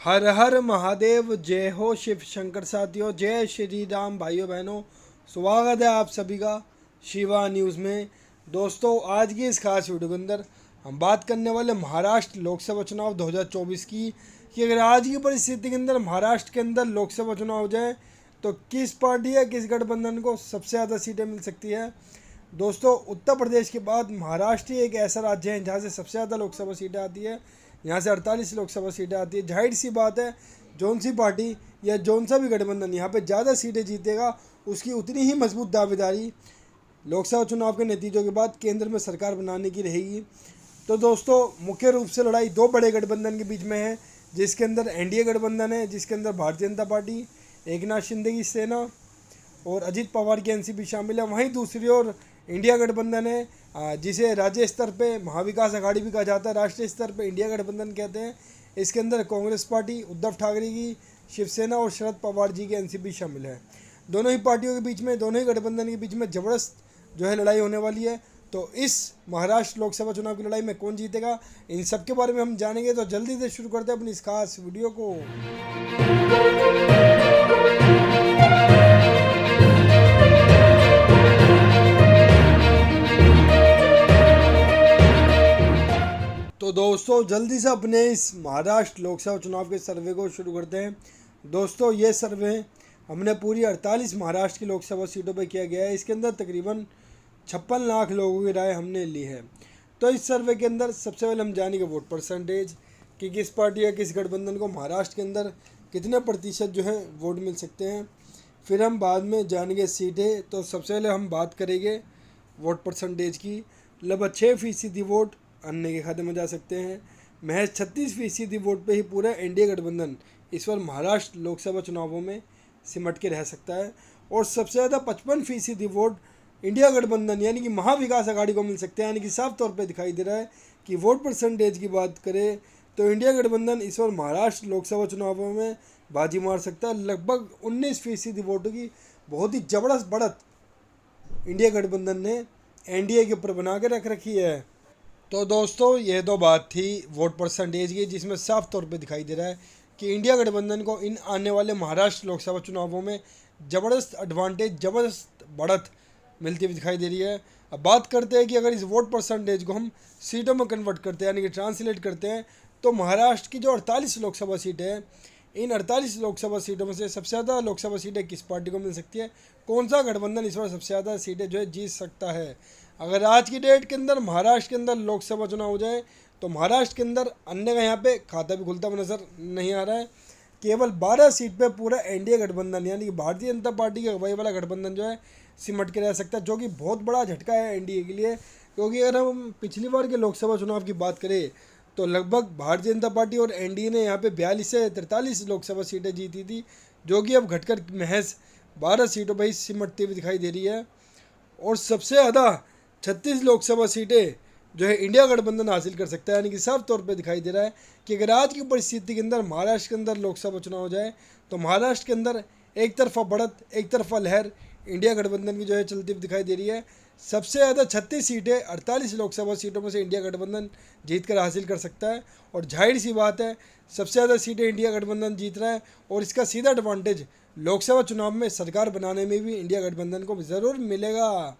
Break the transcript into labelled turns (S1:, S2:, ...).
S1: हर हर महादेव, जय हो शिव शंकर साथियों, जय श्री राम भाइयों बहनों। स्वागत है आप सभी का शिवा न्यूज़ में। दोस्तों, आज की इस खास वीडियो के अंदर हम बात करने वाले महाराष्ट्र लोकसभा चुनाव 2024 की कि अगर आज की परिस्थिति के अंदर महाराष्ट्र के अंदर लोकसभा चुनाव हो जाए तो किस पार्टी या किस गठबंधन को सबसे ज़्यादा सीटें मिल सकती है। दोस्तों, उत्तर प्रदेश के बाद महाराष्ट्र ही एक ऐसा राज्य है जहाँ से सबसे ज़्यादा लोकसभा सीटें आती है। यहाँ से 48 लोकसभा सीटें आती है। जाहिर सी बात है, जौन सी पार्टी या जौन सा भी गठबंधन यहाँ पे ज़्यादा सीटें जीतेगा उसकी उतनी ही मजबूत दावेदारी लोकसभा चुनाव के नतीजों के बाद केंद्र में सरकार बनाने की रहेगी। तो दोस्तों, मुख्य रूप से लड़ाई दो बड़े गठबंधन के बीच में है, जिसके अंदर एनडीए गठबंधन है, जिसके अंदर भारतीय जनता पार्टी, एकनाथ शिंदे की सेना और अजित पवार की एनसीपी शामिल है। वहीं दूसरी ओर इंडिया गठबंधन है, जिसे राज्य स्तर पे महाविकास अघाड़ी भी कहा जाता है, राष्ट्रीय स्तर पे इंडिया गठबंधन कहते हैं। इसके अंदर कांग्रेस पार्टी, उद्धव ठाकरे की शिवसेना और शरद पवार जी की एनसीपी शामिल है। दोनों ही पार्टियों के बीच में, दोनों ही गठबंधन के बीच में ज़बरदस्त जो है लड़ाई होने वाली है। तो इस महाराष्ट्र लोकसभा चुनाव की लड़ाई में कौन जीतेगा, इन सब के बारे में हम जानेंगे। तो जल्दी से शुरू करते हैं अपनी इस खास वीडियो को। तो दोस्तों, जल्दी से अपने इस महाराष्ट्र लोकसभा चुनाव के सर्वे को शुरू करते हैं। दोस्तों, ये सर्वे हमने पूरी 48 महाराष्ट्र की लोकसभा सीटों पर किया गया है। इसके अंदर तकरीबन 56 लाख लोगों की राय हमने ली है। तो इस सर्वे के अंदर सबसे पहले हम जानेंगे वोट परसेंटेज कि किस पार्टी या किस गठबंधन को महाराष्ट्र के अंदर कितने प्रतिशत जो है वोट मिल सकते हैं। फिर हम बाद में जानेंगे सीटें। तो सबसे पहले हम बात करेंगे वोट परसेंटेज की। लगभग 6% वोट अन्य के खाते में जा सकते हैं। महज 36% वोट पे ही पूरा एनडीए गठबंधन इस बार महाराष्ट्र लोकसभा चुनावों में सिमट के रह सकता है। और सबसे ज़्यादा 55% वोट इंडिया गठबंधन यानी कि महाविकास अघाड़ी को मिल सकते हैं। यानी कि साफ तौर पे दिखाई दे रहा है कि वोट परसेंटेज की बात करें तो इंडिया गठबंधन इस बार महाराष्ट्र लोकसभा चुनावों में बाजी मार सकता है। लगभग 19% वोटों की बहुत ही ज़बरदस्त बढ़त इंडिया गठबंधन ने एनडीए के ऊपर बना के रख रखी है। तो दोस्तों, यह तो बात थी वोट परसेंटेज की, जिसमें साफ तौर पे दिखाई दे रहा है कि इंडिया गठबंधन को इन आने वाले महाराष्ट्र लोकसभा चुनावों में ज़बरदस्त एडवांटेज, ज़बरदस्त बढ़त मिलती हुई दिखाई दे रही है। अब बात करते हैं कि अगर इस वोट परसेंटेज को हम सीटों में कन्वर्ट करते हैं यानी कि ट्रांसलेट करते हैं तो महाराष्ट्र की जो 48 लोकसभा सीटें हैं, इन 48 लोकसभा सीटों में से सबसे ज़्यादा लोकसभा सीटें किस पार्टी को मिल सकती है, कौन सा गठबंधन इस बार सबसे ज़्यादा सीटें जो है जीत सकता है। अगर आज की डेट के अंदर महाराष्ट्र के अंदर लोकसभा चुनाव हो जाए तो महाराष्ट्र के अंदर अन्य का यहाँ पे खाता भी खुलता हुआ नज़र नहीं आ रहा है। केवल 12 सीट पे पूरा एनडीए गठबंधन यानी कि भारतीय जनता पार्टी का अगुवाई वाला गठबंधन जो है सिमट के रह सकता है, जो कि बहुत बड़ा झटका है एनडीए के लिए। क्योंकि अगर हम पिछली बार के लोकसभा चुनाव की बात करें तो लगभग भारतीय जनता पार्टी और एनडीए ने यहाँ पे 42 से 43 लोकसभा सीटें जीती थी, जो कि अब घटकर महज 12 सीटों पर ही सिमटती हुई दिखाई दे रही है। और सबसे ज़्यादा 36 लोकसभा सीटें जो है इंडिया गठबंधन हासिल कर सकता है। यानी कि साफ तौर पे दिखाई दे रहा है कि अगर आज की परिस्थिति के अंदर महाराष्ट्र के अंदर लोकसभा चुनाव हो जाए तो महाराष्ट्र के अंदर एक तरफा बढ़त, एक तरफा लहर इंडिया गठबंधन की जो है चलती हुई दिखाई दे रही है। सबसे ज़्यादा 36 सीटें 48 लोकसभा सीटों में से इंडिया गठबंधन जीत कर हासिल कर सकता है। और जाहिर सी बात है, सबसे ज़्यादा सीटें इंडिया गठबंधन जीत रहा है और इसका सीधा एडवांटेज लोकसभा चुनाव में सरकार बनाने में भी इंडिया गठबंधन को ज़रूर मिलेगा।